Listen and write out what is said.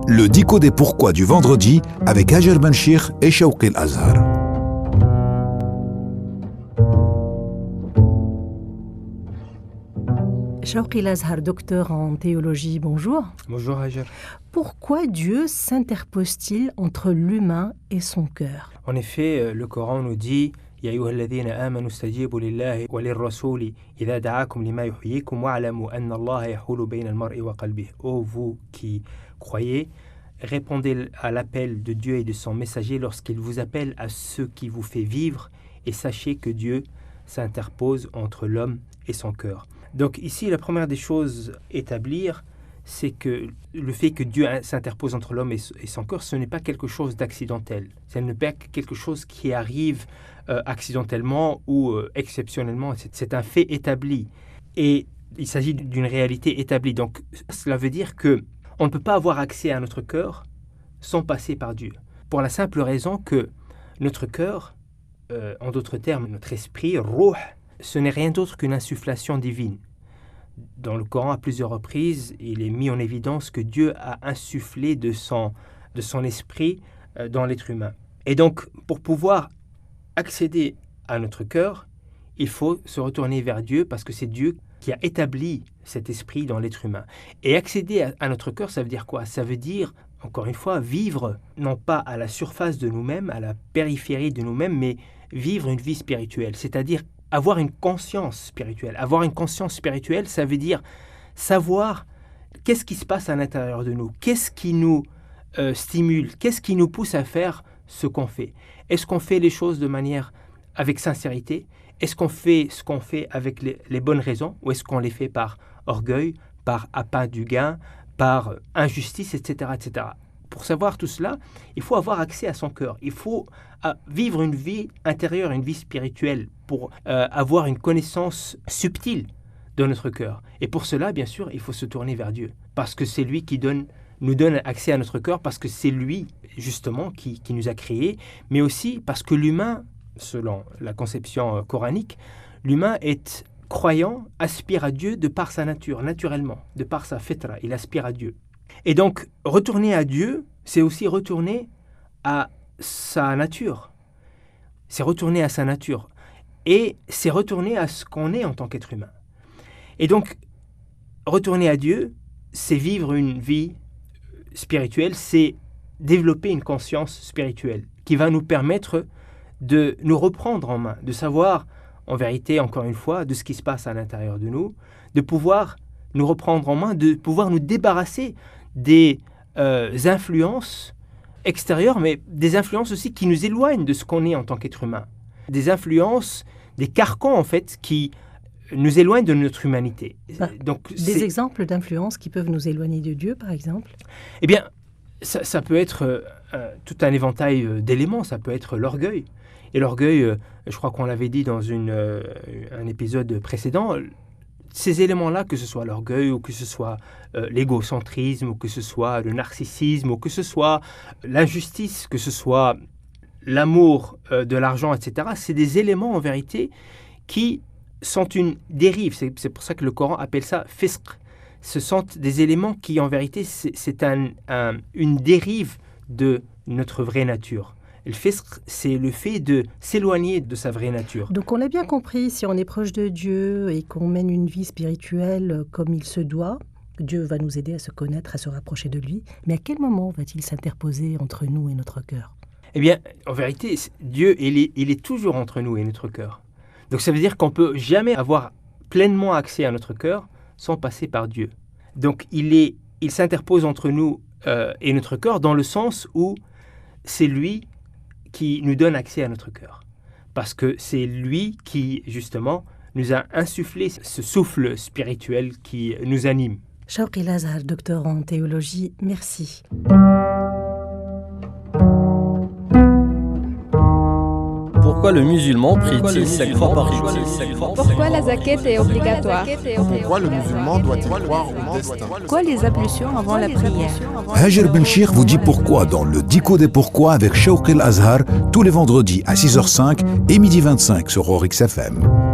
Le dico des pourquoi du vendredi avec Hajer Benchir et Shawqi El-Azhar. Shawqi El-Azhar, docteur en théologie, bonjour. Bonjour Hajer. Pourquoi Dieu s'interpose-t-il entre l'humain et son cœur ? En effet, le Coran nous dit Ya ayyuhalladhina amanu istajibu lillahi wa lirrasuli idha da'akum lima yuhyikum wa'lamu anna Allaha yahulu bayna al-mar'i wa qalbihi. Ô vous qui croyez, répondez à l'appel de Dieu et de son messager lorsqu'il vous appelle à ce qui vous fait vivre, et sachez que Dieu s'interpose entre l'homme et son cœur. Donc ici, la première des choses à établir, c'est que le fait que Dieu s'interpose entre l'homme et son cœur, ce n'est pas quelque chose d'accidentel. Ce n'est pas quelque chose qui arrive accidentellement ou exceptionnellement. C'est un fait établi. Et il s'agit d'une réalité établie. Donc cela veut dire que on ne peut pas avoir accès à notre cœur sans passer par Dieu. Pour la simple raison que notre cœur, en d'autres termes, notre esprit, ruh, ce n'est rien d'autre qu'une insufflation divine. Dans le Coran, à plusieurs reprises, il est mis en évidence que Dieu a insufflé de son esprit dans l'être humain. Et donc, pour pouvoir accéder à notre cœur, il faut se retourner vers Dieu parce que c'est Dieu qui a établi cet esprit dans l'être humain. Et accéder à notre cœur, ça veut dire quoi ? Ça veut dire, encore une fois, vivre non pas à la surface de nous-mêmes, à la périphérie de nous-mêmes, mais vivre une vie spirituelle, c'est-à-dire avoir une conscience spirituelle. Avoir une conscience spirituelle, ça veut dire savoir qu'est-ce qui se passe à l'intérieur de nous, qu'est-ce qui nous stimule, qu'est-ce qui nous pousse à faire ce qu'on fait. Est-ce qu'on fait les choses de manière avec sincérité ? Est-ce qu'on fait ce qu'on fait avec les bonnes raisons, ou est-ce qu'on les fait par orgueil, par appât du gain, par injustice, etc., etc. Pour savoir tout cela, il faut avoir accès à son cœur. Il faut vivre une vie intérieure, une vie spirituelle, pour avoir une connaissance subtile de notre cœur. Et pour cela, bien sûr, il faut se tourner vers Dieu. Parce que c'est lui qui nous donne accès à notre cœur, parce que c'est lui, justement, qui nous a créés, mais aussi parce que l'humain, selon la conception coranique, l'humain est croyant, aspire à Dieu de par sa nature, naturellement, de par sa fitra, il aspire à Dieu. Et donc, retourner à Dieu, c'est aussi retourner à sa nature. C'est retourner à sa nature. Et c'est retourner à ce qu'on est en tant qu'être humain. Et donc, retourner à Dieu, c'est vivre une vie spirituelle, c'est développer une conscience spirituelle qui va nous permettre de nous reprendre en main, de savoir, en vérité, encore une fois, de ce qui se passe à l'intérieur de nous, de pouvoir nous reprendre en main, de pouvoir nous débarrasser des influences extérieures, mais des influences aussi qui nous éloignent de ce qu'on est en tant qu'être humain. Des influences, des carcans en fait, qui nous éloignent de notre humanité. Donc, des exemples d'influences qui peuvent nous éloigner de Dieu, par exemple ? Eh bien, ça peut être tout un éventail d'éléments. Ça peut être l'orgueil. Et l'orgueil, je crois qu'on l'avait dit dans un épisode précédent, ces éléments-là, que ce soit l'orgueil, ou que ce soit l'égocentrisme, ou que ce soit le narcissisme, ou que ce soit l'injustice, que ce soit l'amour de l'argent, etc., c'est des éléments, en vérité, qui sont une dérive. C'est pour ça que le Coran appelle ça « fisq ». Ce sont des éléments qui, en vérité, c'est une dérive de notre vraie nature. Le fisq, c'est le fait de s'éloigner de sa vraie nature. Donc on l'a bien compris, si on est proche de Dieu et qu'on mène une vie spirituelle comme il se doit, Dieu va nous aider à se connaître, à se rapprocher de lui. Mais à quel moment va-t-il s'interposer entre nous et notre cœur ? Eh bien, en vérité, Dieu, il est toujours entre nous et notre cœur. Donc ça veut dire qu'on ne peut jamais avoir pleinement accès à notre cœur sans passer par Dieu. Donc il s'interpose entre nous et notre cœur dans le sens où c'est lui qui nous donne accès à notre cœur. Parce que c'est lui qui, justement, nous a insufflé ce souffle spirituel qui nous anime. Shawqi El-Azhar, docteur en théologie, merci. Pourquoi le musulman prie-t-il 5 fois par jour ? Pourquoi la zakat est obligatoire ? Pourquoi le musulman doit-il croire au destin ? Pourquoi les ablutions avant la prière ? Hajer Benchir vous dit pourquoi dans le dico des pourquoi avec Shawqi El-Azhar tous les vendredis à 6h05 et 12h25 sur Orix FM.